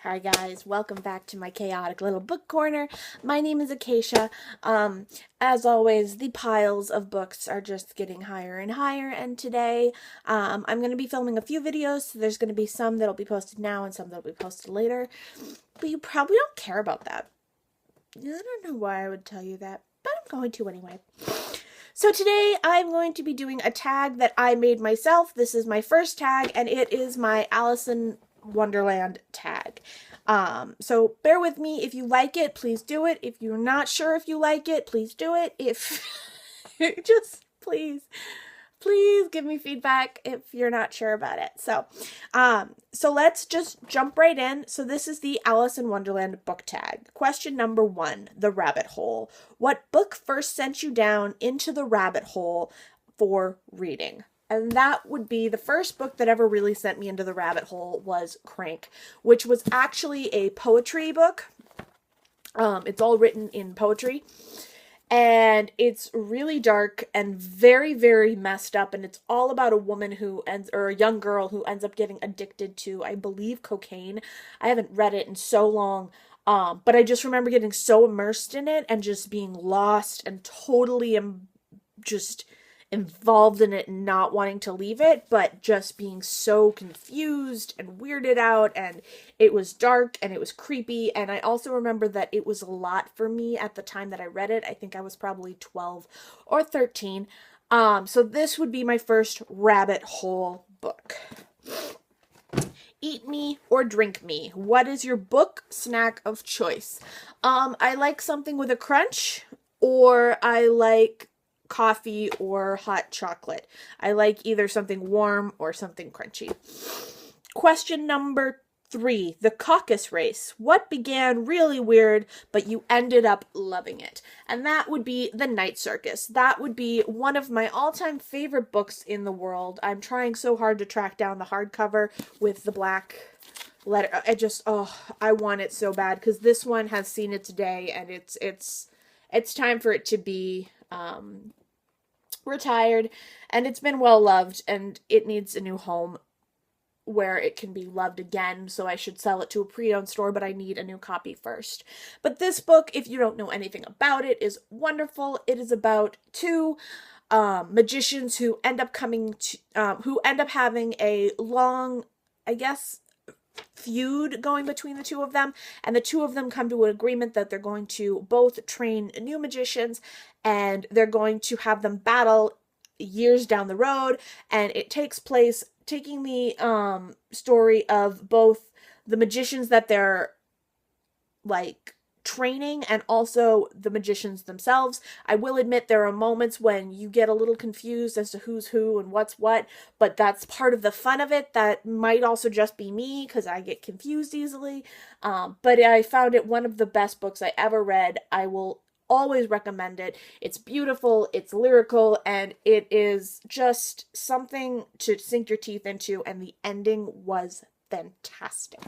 Hi guys, welcome back to my chaotic little book corner. My name is Acacia. As always, the piles of books are just getting higher and higher, and today I'm going to be filming a few videos, so there's going to be some that'll be posted now and some that'll be posted later, but you probably don't care about that. I don't know why I would tell you that, but I'm going to anyway. So today I'm going to be doing a tag that I made myself. This is my first tag, and it is my Wonderland Tag. So bear with me. If you like it, please do it. If you're not sure if you like it, please do it. If just please give me feedback if you're not sure about it. So let's just jump right in. So this is the Alice in Wonderland book tag. Question number 1, the rabbit hole. What book first sent you down into the rabbit hole for reading? And that would be the first book that ever really sent me into the rabbit hole was Crank, which was actually a poetry book. It's all written in poetry. And it's really dark and very, very messed up. And it's all about a woman or a young girl who ends up getting addicted to, I believe, cocaine. I haven't read it in so long. But I just remember getting so immersed in it and just being lost and totally just involved in it and not wanting to leave it, but just being so confused and weirded out, and it was dark and it was creepy. And I also remember that it was a lot for me at the time that I read it. I think I was probably 12 or 13. So this would be my first rabbit hole book. Eat me or drink me. What is your book snack of choice? I like something with a crunch, or I like coffee or hot chocolate. I like either something warm or something crunchy. Question number 3, the Caucus Race. What began really weird, but you ended up loving it? And that would be The Night Circus. That would be one of my all-time favorite books in the world. I'm trying so hard to track down the hardcover with the black letter. I want it so bad, because this one has seen its day, and it's time for it to be retired, and it's been well loved, and it needs a new home where it can be loved again. So I should sell it to a pre-owned store, but I need a new copy first. But this book, if you don't know anything about it, is wonderful. It is about two magicians who end up having a long, I guess, feud going between the two of them, and the two of them come to an agreement that they're going to both train new magicians, and they're going to have them battle years down the road. And it takes place taking the story of both the magicians that they're like training and also the magicians themselves. I will admit there are moments when you get a little confused as to who's who and what's what, but that's part of the fun of it. That might also just be me, because I get confused easily. But I found it one of the best books I ever read. I will always recommend it. It's beautiful, it's lyrical, and it is just something to sink your teeth into, and the ending was fantastic.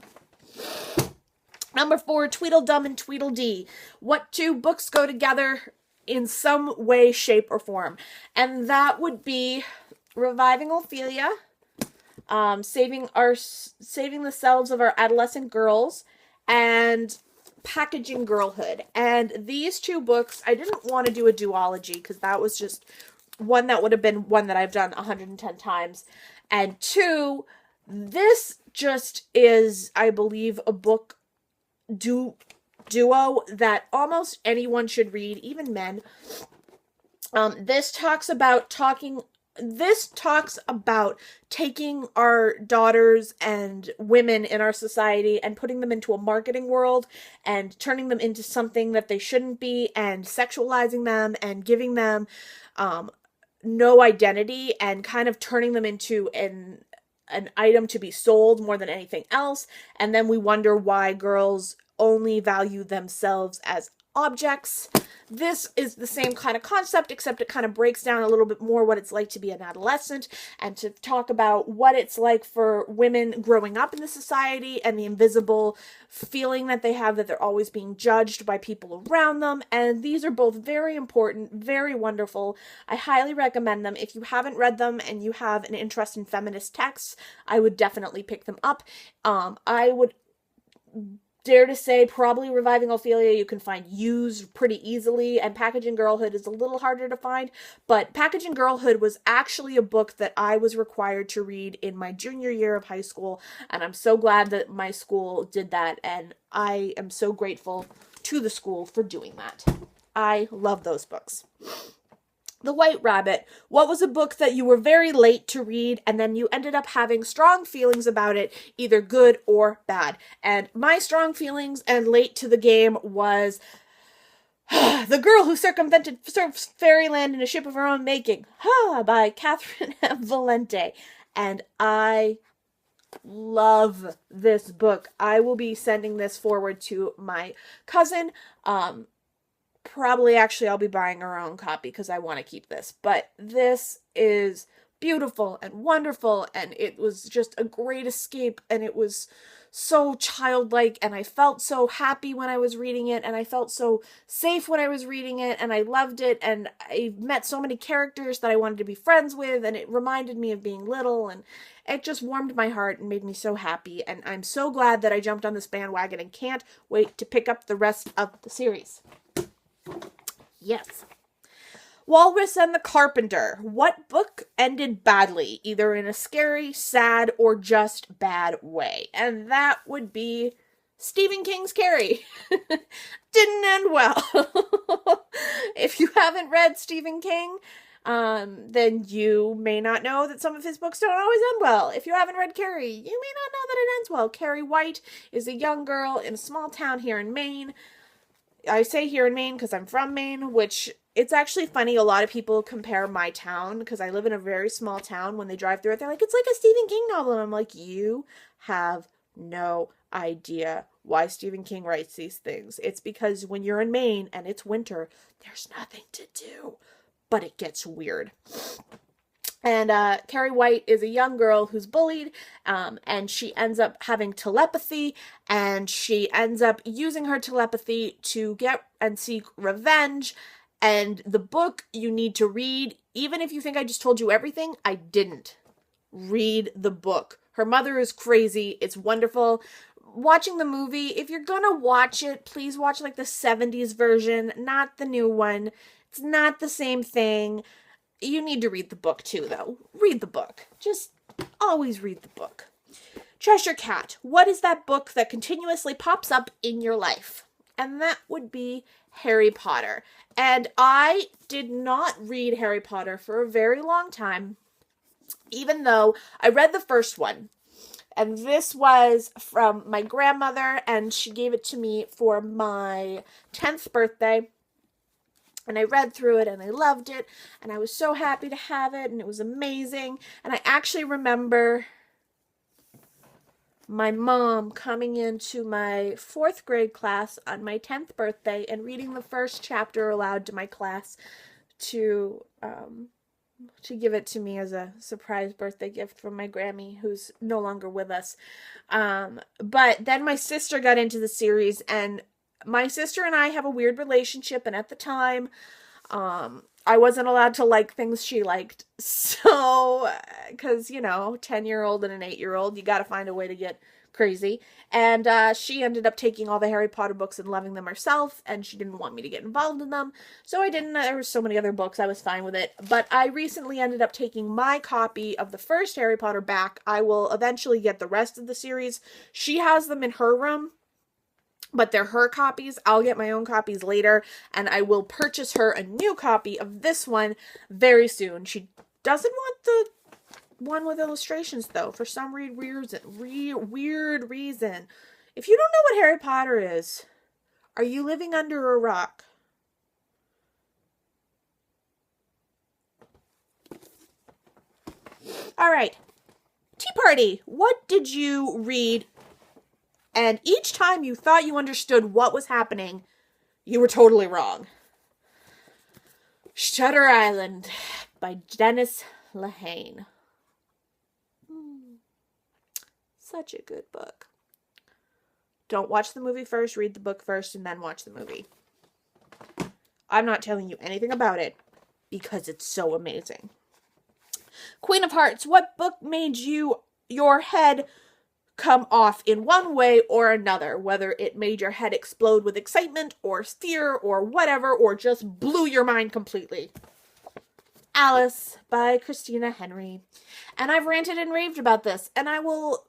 Number 4, Tweedledum and Tweedledee. What two books go together in some way, shape, or form? And that would be Reviving Ophelia, saving the selves of our adolescent girls, and Packaging Girlhood. And these two books, I didn't want to do a duology, because that was just one that would have been one that I've done 110 times. And 2, this just is, I believe, a book duo that almost anyone should read, even men. This talks about taking our daughters and women in our society and putting them into a marketing world and turning them into something that they shouldn't be, and sexualizing them and giving them no identity, and kind of turning them into an item to be sold more than anything else. And then we wonder why girls only value themselves as objects. This is the same kind of concept, except it kind of breaks down a little bit more what it's like to be an adolescent, and to talk about what it's like for women growing up in the society, and the invisible feeling that they have that they're always being judged by people around them. And these are both very important, very wonderful. I highly recommend them. If you haven't read them and you have an interest in feminist texts, I would definitely pick them up. I would dare to say probably Reviving Ophelia you can find used pretty easily, and Packaging Girlhood is a little harder to find, but Packaging Girlhood was actually a book that I was required to read in my junior year of high school, and I'm so glad that my school did that, and I am so grateful to the school for doing that. I love those books. The White Rabbit. What was a book that you were very late to read and then you ended up having strong feelings about it, either good or bad? And my strong feelings and late to the game was The Girl Who Circumvented Fairyland in a Ship of Her Own Making, by Catherine M. Valente. And I love this book. I will be sending this forward to my cousin. Probably actually I'll be buying her own copy because I want to keep this. But this is beautiful and wonderful, and it was just a great escape, and it was so childlike, and I felt so happy when I was reading it, and I felt so safe when I was reading it, and I loved it, and I met so many characters that I wanted to be friends with, and it reminded me of being little, and it just warmed my heart and made me so happy, and I'm so glad that I jumped on this bandwagon and can't wait to pick up the rest of the series. Yes. Walrus and the Carpenter. What book ended badly, either in a scary, sad, or just bad way? And that would be Stephen King's Carrie. Didn't end well. If you haven't read Stephen King, then you may not know that some of his books don't always end well. If you haven't read Carrie, you may not know that it ends well. Carrie White is a young girl in a small town here in Maine. I say here in Maine because I'm from Maine, which it's actually funny. A lot of people compare my town, because I live in a very small town. When they drive through it, they're like, it's like a Stephen King novel. And I'm like, you have no idea why Stephen King writes these things. It's because when you're in Maine and it's winter, there's nothing to do, but it gets weird. And Carrie White is a young girl who's bullied, and she ends up having telepathy, and she ends up using her telepathy to get and seek revenge. And the book you need to read, even if you think I just told you everything, I didn't. Read the book. Her mother is crazy. It's wonderful. Watching the movie, if you're gonna watch it, please watch like the 70s version, not the new one. It's not the same thing. You need to read the book too, though. Read the book. Just always read the book. Cheshire Cat. What is that book that continuously pops up in your life? And that would be Harry Potter. And I did not read Harry Potter for a very long time, even though I read the first one. And this was from my grandmother, and she gave it to me for my 10th birthday. And I read through it, and I loved it, and I was so happy to have it, and it was amazing. And I actually remember my mom coming into my 4th grade class on my 10th birthday and reading the first chapter aloud to my class to give it to me as a surprise birthday gift from my Grammy, who's no longer with us. But then my sister got into the series, and my sister and I have a weird relationship, and at the time, I wasn't allowed to like things she liked. So, because, 10-year-old and an 8-year-old, you gotta find a way to get crazy. And she ended up taking all the Harry Potter books and loving them herself, and she didn't want me to get involved in them. So I didn't. There were so many other books. I was fine with it. But I recently ended up taking my copy of the first Harry Potter back. I will eventually get the rest of the series. She has them in her room, but they're her copies. I'll get my own copies later, and I will purchase her a new copy of this one very soon. She doesn't want the one with illustrations, though, for some weird reason. If you don't know what Harry Potter is, are you living under a rock? All right. Tea Party. What did you read? And each time you thought you understood what was happening, you were totally wrong. Shutter Island by Dennis Lehane. Such a good book. Don't watch the movie first, read the book first, and then watch the movie. I'm not telling you anything about it because it's so amazing. Queen of Hearts. What book made your head come off in one way or another, whether it made your head explode with excitement or fear or whatever, or just blew your mind completely. Alice by Christina Henry. And I've ranted and raved about this, and I will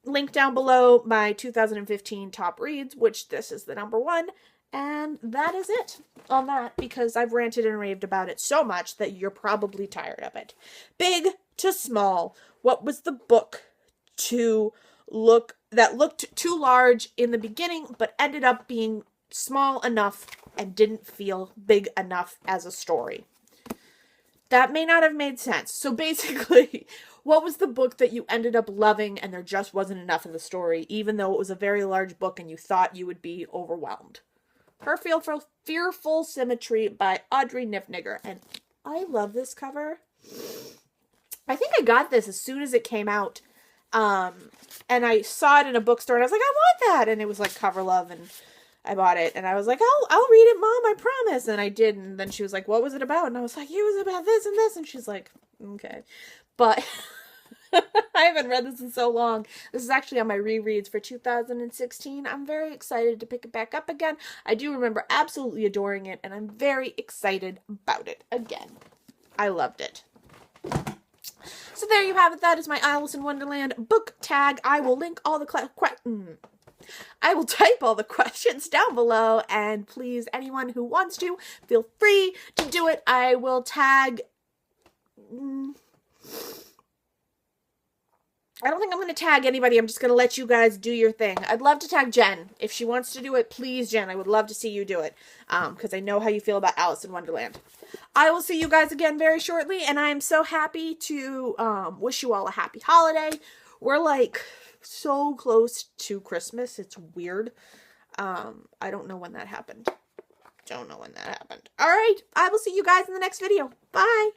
link down below my 2015 top reads, which this is the number one, and that is it on that, because I've ranted and raved about it so much that you're probably tired of it. Big to small, what was the book that looked too large in the beginning, but ended up being small enough and didn't feel big enough as a story? That may not have made sense. So basically, what was the book that you ended up loving and there just wasn't enough of the story, even though it was a very large book and you thought you would be overwhelmed? Her Fearful Symmetry by Audrey Niffenegger. And I love this cover. I think I got this as soon as it came out. And I saw it in a bookstore and I was like, I want that. And it was like Cover Love, and I bought it, and I was like, I'll read it, Mom, I promise. And I did, and then she was like, what was it about? And I was like, it was about this and this. And she's like, okay. But I haven't read this in so long. This is actually on my rereads for 2016. I'm very excited to pick it back up again. I do remember absolutely adoring it, and I'm very excited about it again. I loved it. So there you have it. That is my Alice in Wonderland book tag. I will link all the I will type all the questions down below, and please, anyone who wants to, feel free to do it. I will tag... I don't think I'm going to tag anybody. I'm just going to let you guys do your thing. I'd love to tag Jen. If she wants to do it, please, Jen. I would love to see you do it, because I know how you feel about Alice in Wonderland. I will see you guys again very shortly, and I am so happy to wish you all a happy holiday. We're like so close to Christmas. It's weird. I don't know when that happened. All right. I will see you guys in the next video. Bye.